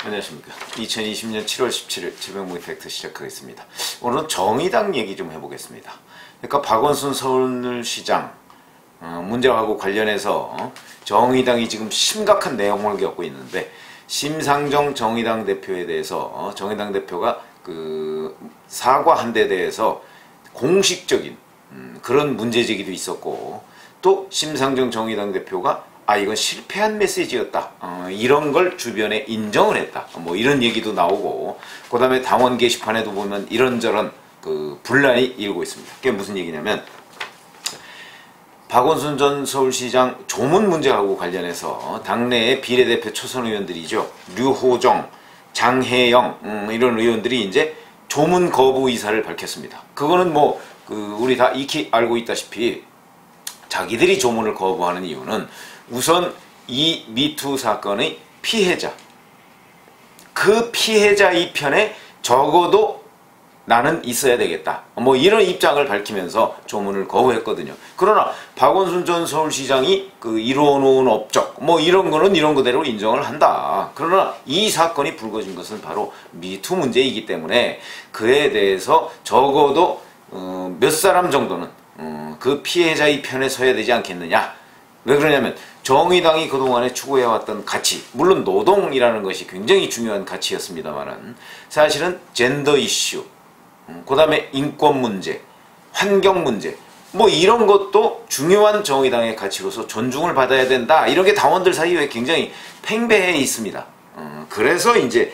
안녕하십니까. 2020년 7월 17일 최병무 팩트 시작하겠습니다. 오늘은 정의당 얘기 좀 해보겠습니다. 그러니까 박원순 서울시장 문제하고 관련해서 정의당이 지금 심각한 내용을 겪고 있는데, 심상정 정의당 대표에 대해서 정의당 대표가 그 사과한 데 대해서 공식적인 그런 문제제기도 있었고, 또 심상정 정의당 대표가 이건 실패한 메시지였다, 이런 걸 주변에 인정을 했다, 뭐 이런 얘기도 나오고, 그 다음에 당원 게시판에도 보면 이런저런 그 분란이 일고 있습니다. 그게 무슨 얘기냐면, 박원순 전 서울시장 조문 문제하고 관련해서 당내의 비례대표 초선 의원들이죠, 류호정, 장혜영 이런 의원들이 이제 조문 거부 의사를 밝혔습니다. 그거는 뭐 우리 다 익히 알고 있다시피 자기들이 조문을 거부하는 이유는 우선 이 미투 사건의 피해자, 그 피해자 이 편에 적어도 나는 있어야 되겠다, 뭐 이런 입장을 밝히면서 조문을 거부했거든요. 그러나 박원순 전 서울시장이 그 이뤄놓은 업적 뭐 이런 거는 이런 그대로 인정을 한다. 그러나 이 사건이 불거진 것은 바로 미투 문제이기 때문에 그에 대해서 적어도 몇 사람 정도는 그 피해자의 편에 서야 되지 않겠느냐. 왜 그러냐면 정의당이 그동안에 추구해왔던 가치, 물론 노동이라는 것이 굉장히 중요한 가치였습니다만은 사실은 젠더 이슈, 그 다음에 인권 문제, 환경 문제, 뭐 이런 것도 중요한 정의당의 가치로서 존중을 받아야 된다, 이런 게 당원들 사이에 굉장히 팽배해 있습니다. 그래서 이제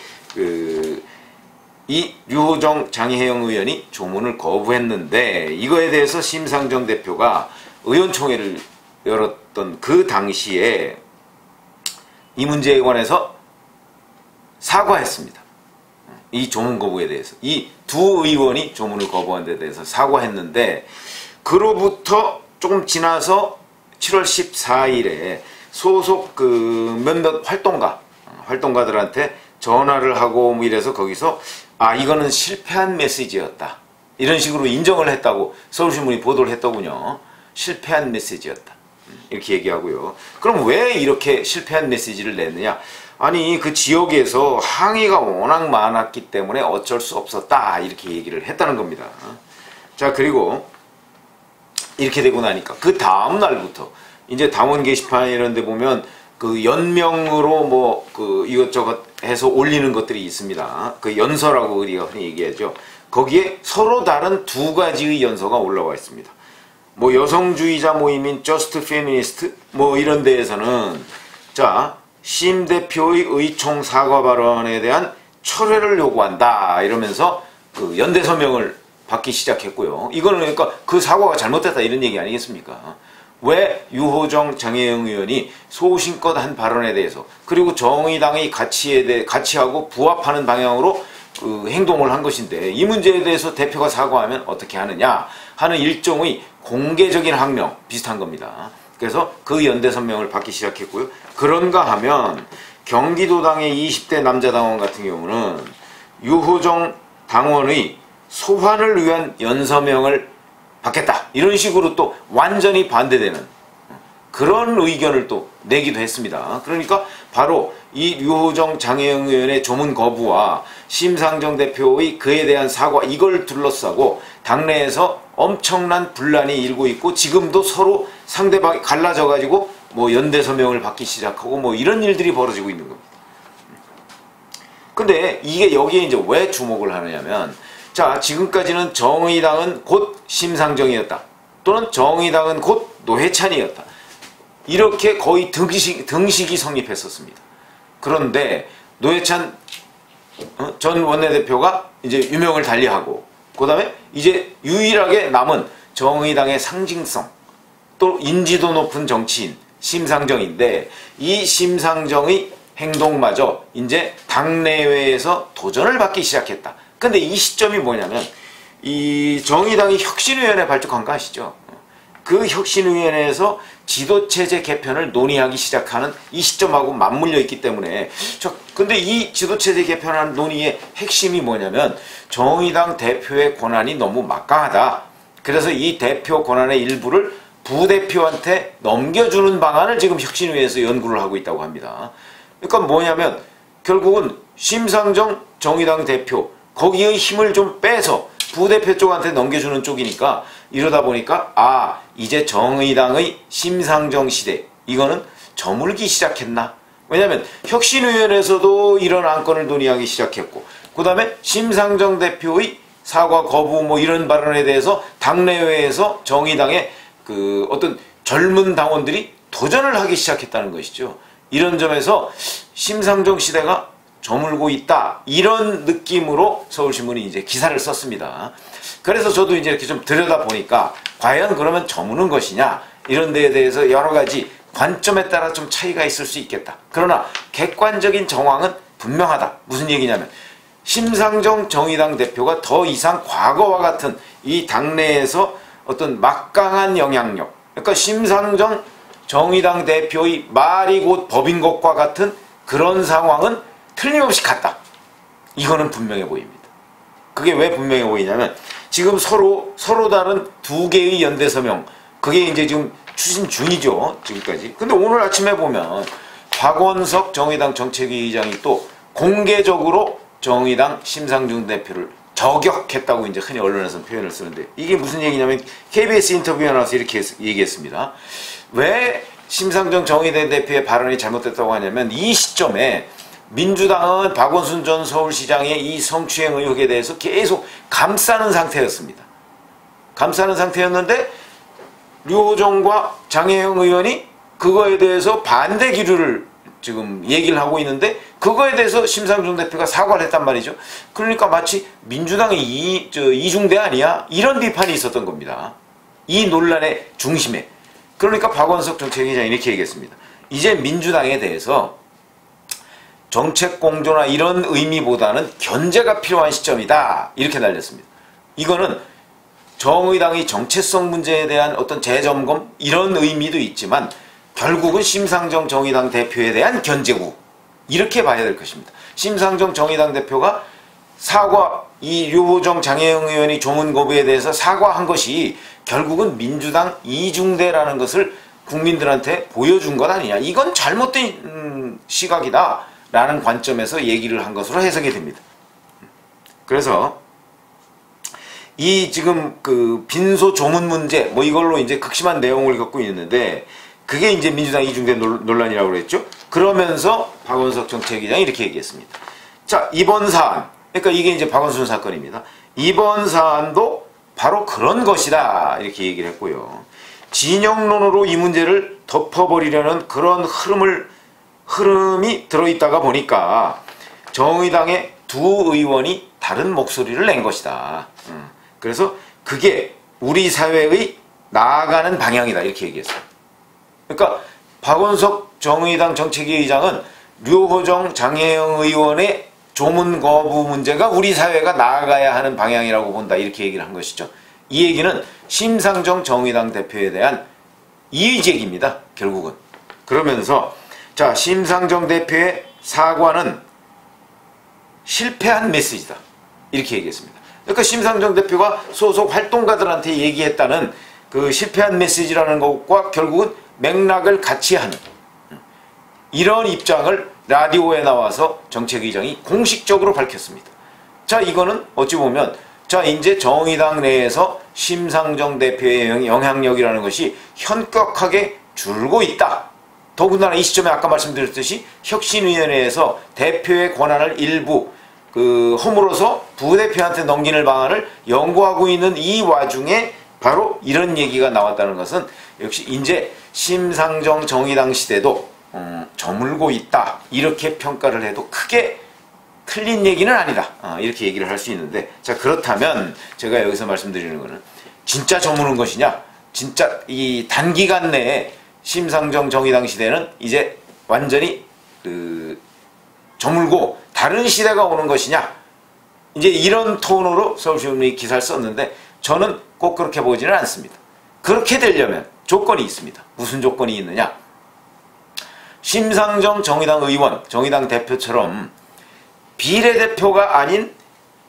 이 류호정 장혜영 의원이 조문을 거부했는데, 이거에 대해서 심상정 대표가 의원총회를 열었던 그 당시에 이 문제에 관해서 사과했습니다. 이 조문 거부에 대해서 이 두 의원이 조문을 거부한 데 대해서 사과했는데, 그로부터 조금 지나서 7월 14일에 소속 몇몇 활동가들한테 전화를 하고 뭐 이래서 거기서 이거는 실패한 메시지였다, 이런 식으로 인정을 했다고 서울신문이 보도를 했더군요. 실패한 메시지였다, 이렇게 얘기하고요. 그럼 왜 이렇게 실패한 메시지를 냈느냐? 아니, 그 지역에서 항의가 워낙 많았기 때문에 어쩔 수 없었다, 이렇게 얘기를 했다는 겁니다. 자, 그리고 이렇게 되고 나니까 그 다음 날부터 이제 당원 게시판 이런 데 보면 그 연명으로 뭐 이것저것 해서 올리는 것들이 있습니다. 그 연서라고 우리가 흔히 얘기하죠. 거기에 서로 다른 두 가지의 연서가 올라와 있습니다. 뭐 여성주의자 모임인 저스트 페미니스트 뭐 이런 데에서는 자, 심 대표의 의총 사과 발언에 대한 철회를 요구한다, 이러면서 그 연대 서명을 받기 시작했고요. 이거는 그러니까 그 사과가 잘못됐다, 이런 얘기 아니겠습니까? 왜 유호정 장혜영 의원이 소신껏 한 발언에 대해서, 그리고 정의당의 가치하고 부합하는 방향으로 행동을 한 것인데, 이 문제에 대해서 대표가 사과하면 어떻게 하느냐 하는 일종의 공개적인 항명 비슷한 겁니다. 그래서 그 연대 선명을 받기 시작했고요. 그런가 하면 경기도당의 20대 남자 당원 같은 경우는 유호정 당원의 소환을 위한 연서명을 받겠다, 이런 식으로 또 완전히 반대되는 그런 의견을 또 내기도 했습니다. 그러니까 바로 이 류호정 장혜영 의원의 조문 거부와 심상정 대표의 그에 대한 사과, 이걸 둘러싸고 당내에서 엄청난 분란이 일고 있고, 지금도 서로 상대방이 갈라져 가지고 뭐 연대 서명을 받기 시작하고 뭐 이런 일들이 벌어지고 있는 겁니다. 근데 이게 여기에 이제 왜 주목을 하느냐면, 자, 지금까지는 정의당은 곧 심상정이었다, 또는 정의당은 곧 노회찬이었다, 이렇게 거의 등식이 성립했었습니다. 그런데 노회찬 전 원내대표가 이제 유명을 달리하고, 그 다음에 이제 유일하게 남은 정의당의 상징성, 또 인지도 높은 정치인 심상정인데, 이 심상정의 행동마저 이제 당내외에서 도전을 받기 시작했다. 근데 이 시점이 뭐냐면, 이 정의당이 혁신위원회 발족한 거 아시죠? 그 혁신위원회에서 지도체제 개편을 논의하기 시작하는 이 시점하고 맞물려 있기 때문에, 근데 이 지도체제 개편하는 논의의 핵심이 뭐냐면, 정의당 대표의 권한이 너무 막강하다, 그래서 이 대표 권한의 일부를 부대표한테 넘겨주는 방안을 지금 혁신위에서 연구를 하고 있다고 합니다. 그러니까 뭐냐면 결국은 심상정 정의당 대표 거기의 힘을 좀 빼서 부대표 쪽한테 넘겨주는 쪽이니까 이러다 보니까 이제 정의당의 심상정 시대 이거는 저물기 시작했나? 왜냐하면 혁신위원회에서도 이런 안건을 논의하기 시작했고 그 다음에 심상정 대표의 사과 거부 뭐 이런 발언에 대해서 당내외에서 정의당의 그 어떤 젊은 당원들이 도전을 하기 시작했다는 것이죠. 이런 점에서 심상정 시대가 저물고 있다 이런 느낌으로 서울신문이 이제 기사를 썼습니다. 그래서 저도 이제 이렇게 좀 들여다보니까 과연 그러면 저무는 것이냐 이런 데에 대해서 여러 가지 관점에 따라 좀 차이가 있을 수 있겠다. 그러나 객관적인 정황은 분명하다. 무슨 얘기냐면 심상정 정의당 대표가 더 이상 과거와 같은 이 당내에서 어떤 막강한 영향력, 그러니까 심상정 정의당 대표의 말이 곧 법인 것과 같은 그런 상황은 틀림없이 같다. 이거는 분명해 보입니다. 그게 왜 분명해 보이냐면 지금 서로 다른 두 개의 연대 서명, 그게 이제 지금 추진 중이죠. 지금까지. 근데 오늘 아침에 보면 박원석 정의당 정책위 의장이 또 공개적으로 정의당 심상정 대표를 저격했다고 이제 흔히 언론에서 표현을 쓰는데 이게 무슨 얘기냐면 KBS 인터뷰에 나와서 이렇게 얘기했습니다. 왜 심상정 정의당 대표의 발언이 잘못됐다고 하냐면 이 시점에 민주당은 박원순 전 서울시장의 이 성추행 의혹에 대해서 계속 감싸는 상태였습니다. 감싸는 상태였는데 류호정과 장혜영 의원이 그거에 대해서 반대 기류를 지금 얘기를 하고 있는데 그거에 대해서 심상정 대표가 사과를 했단 말이죠. 그러니까 마치 민주당의 이중대 아니야? 이런 비판이 있었던 겁니다. 이 논란의 중심에. 그러니까 박원석 정책위원장이 이렇게 얘기했습니다. 이제 민주당에 대해서 정책 공조나 이런 의미보다는 견제가 필요한 시점이다. 이렇게 날렸습니다. 이거는 정의당의 정체성 문제에 대한 어떤 재점검 이런 의미도 있지만 결국은 심상정 정의당 대표에 대한 견제구 이렇게 봐야 될 것입니다. 심상정 정의당 대표가 사과, 이 류호정 장혜영 의원이 조문 거부에 대해서 사과한 것이 결국은 민주당 이중대라는 것을 국민들한테 보여준 것 아니냐. 이건 잘못된 시각이다 라는 관점에서 얘기를 한 것으로 해석이 됩니다. 그래서 이 지금 그 빈소 조문 문제 뭐 이걸로 이제 극심한 내용을 갖고 있는데 그게 이제 민주당 이중대 논란이라고 그랬죠. 그러면서 박원석 정책위장이 이렇게 얘기했습니다. 자, 이번 사안, 그러니까 이게 이제 박원순 사건입니다. 이번 사안도 바로 그런 것이다 이렇게 얘기를 했고요. 진영론으로 이 문제를 덮어버리려는 그런 흐름이 들어있다가 보니까 정의당의 두 의원이 다른 목소리를 낸 것이다. 그래서 그게 우리 사회의 나아가는 방향이다 이렇게 얘기했어요. 그러니까 박원석 정의당 정책위 의장은 류호정 장혜영 의원의 조문 거부 문제가 우리 사회가 나아가야 하는 방향이라고 본다 이렇게 얘기를 한 것이죠. 이 얘기는 심상정 정의당 대표에 대한 이의제기입니다. 결국은. 그러면서 자, 심상정 대표의 사과는 실패한 메시지다 이렇게 얘기했습니다. 그러니까 심상정 대표가 소속 활동가들한테 얘기했다는 그 실패한 메시지라는 것과 결국은 맥락을 같이 하는 이런 입장을 라디오에 나와서 정책위장이 공식적으로 밝혔습니다. 자, 이거는 어찌 보면 자, 이제 정의당 내에서 심상정 대표의 영향력이라는 것이 현격하게 줄고 있다. 더군다나 이 시점에 아까 말씀드렸듯이 혁신위원회에서 대표의 권한을 일부 허물어서 부대표한테 넘기는 방안을 연구하고 있는 이 와중에 바로 이런 얘기가 나왔다는 것은 역시 이제 심상정 정의당 시대도 저물고 있다 이렇게 평가를 해도 크게 틀린 얘기는 아니다 이렇게 얘기를 할 수 있는데 자, 그렇다면 제가 여기서 말씀드리는 것은 진짜 저무는 것이냐, 진짜 이 단기간 내에 심상정 정의당 시대는 이제 완전히 저물고 다른 시대가 오는 것이냐, 이제 이런 톤으로 서울신문이 기사를 썼는데 저는 꼭 그렇게 보지는 않습니다. 그렇게 되려면 조건이 있습니다. 무슨 조건이 있느냐? 심상정 정의당 의원, 정의당 대표처럼 비례대표가 아닌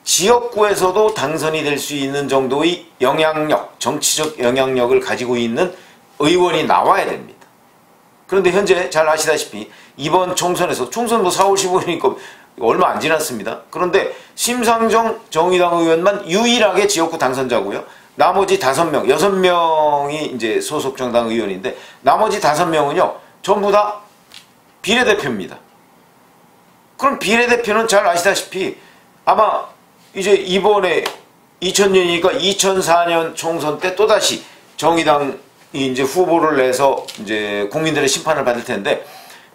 지역구에서도 당선이 될 수 있는 정도의 영향력, 정치적 영향력을 가지고 있는 의원이 나와야 됩니다. 그런데 현재 잘 아시다시피 이번 총선에서 총선 뭐 4월 15일이니까 얼마 안 지났습니다. 그런데 심상정 정의당 의원만 유일하게 지역구 당선자고요. 나머지 5명, 6명이 이제 소속 정당 의원인데 나머지 5명은요 전부 다 비례대표입니다. 그럼 비례대표는 잘 아시다시피 아마 이제 이번에 2000년이니까 2004년 총선 때 또다시 정의당이 이제 후보를 내서 이제 국민들의 심판을 받을 텐데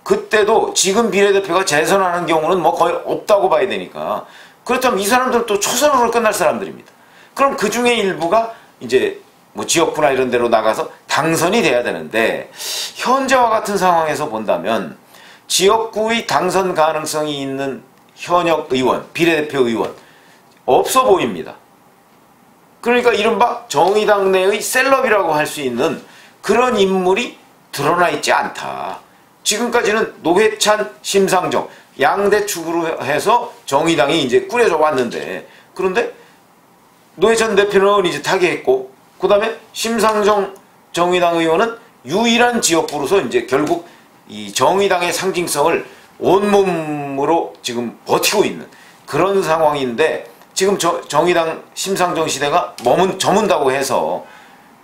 그때도 지금 비례대표가 재선하는 경우는 뭐 거의 없다고 봐야 되니까 그렇다면 이 사람들은 또 초선으로 끝날 사람들입니다. 그럼 그 중에 일부가 이제 뭐 지역구나 이런 데로 나가서 당선이 돼야 되는데 현재와 같은 상황에서 본다면 지역구의 당선 가능성이 있는 현역 의원, 비례대표 의원 없어 보입니다. 그러니까 이른바 정의당 내의 셀럽이라고 할 수 있는 그런 인물이 드러나 있지 않다. 지금까지는 노회찬, 심상정 양대 축으로 해서 정의당이 이제 꾸려져 왔는데 그런데 노회찬 대표는 이제 타계했고 그 다음에 심상정 정의당 의원은 유일한 지역구로서 이제 결국 이 정의당의 상징성을 온몸으로 지금 버티고 있는 그런 상황인데 지금 정의당 심상정 시대가 저문다고 해서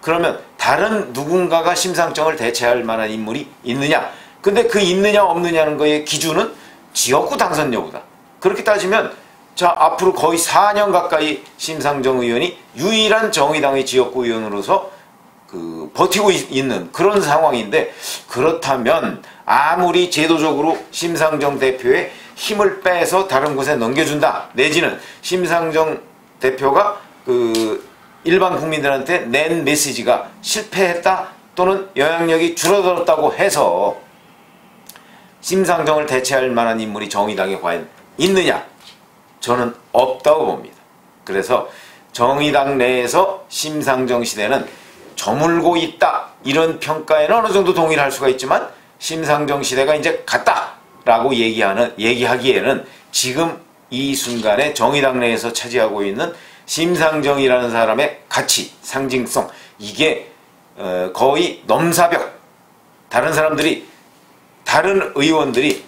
그러면 다른 누군가가 심상정을 대체할 만한 인물이 있느냐? 근데 그 있느냐 없느냐는 거의 기준은 지역구 당선 여부다. 그렇게 따지면 자 앞으로 거의 4년 가까이 심상정 의원이 유일한 정의당의 지역구 의원으로서 버티고 있는 그런 상황인데 그렇다면 아무리 제도적으로 심상정 대표의 힘을 빼서 다른 곳에 넘겨준다 내지는 심상정 대표가 일반 국민들한테 낸 메시지가 실패했다 또는 영향력이 줄어들었다고 해서 심상정을 대체할 만한 인물이 정의당에 과연 있느냐? 저는 없다고 봅니다. 그래서 정의당 내에서 심상정 시대는 저물고 있다 이런 평가에는 어느 정도 동의를 할 수가 있지만 심상정 시대가 이제 갔다라고 얘기하기에는 지금 이 순간에 정의당 내에서 차지하고 있는 심상정이라는 사람의 가치, 상징성 이게 거의 넘사벽 다른 의원들이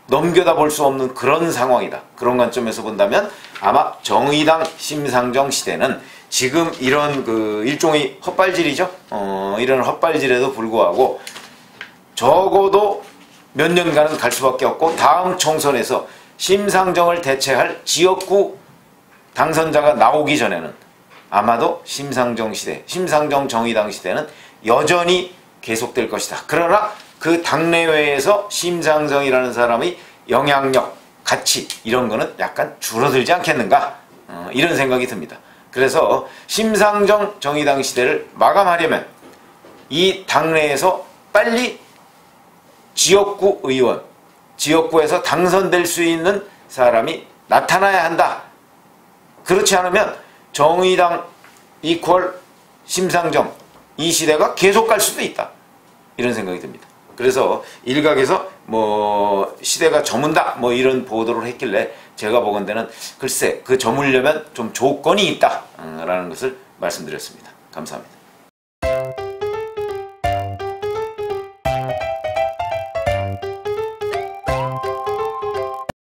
넘겨다 볼 수 없는 그런 상황이다. 그런 관점에서 본다면 아마 정의당 심상정 시대는 지금 이런 일종의 헛발질이죠. 이런 헛발질에도 불구하고 적어도 몇 년간은 갈 수밖에 없고 다음 총선에서 심상정을 대체할 지역구 당선자가 나오기 전에는 아마도 심상정 시대, 심상정 정의당 시대는 여전히 계속될 것이다. 그러나 그 당내외에서 심상정이라는 사람의 영향력, 가치 이런 거는 약간 줄어들지 않겠는가 이런 생각이 듭니다. 그래서 심상정 정의당 시대를 마감하려면 이 당내에서 빨리 지역구 의원, 지역구에서 당선될 수 있는 사람이 나타나야 한다. 그렇지 않으면 정의당 이퀄 심상정 이 시대가 계속 갈 수도 있다. 이런 생각이 듭니다. 그래서 일각에서 뭐 시대가 저문다 뭐 이런 보도를 했길래 제가 보건대는 글쎄 그 저물려면 좀 조건이 있다 라는 것을 말씀드렸습니다. 감사합니다.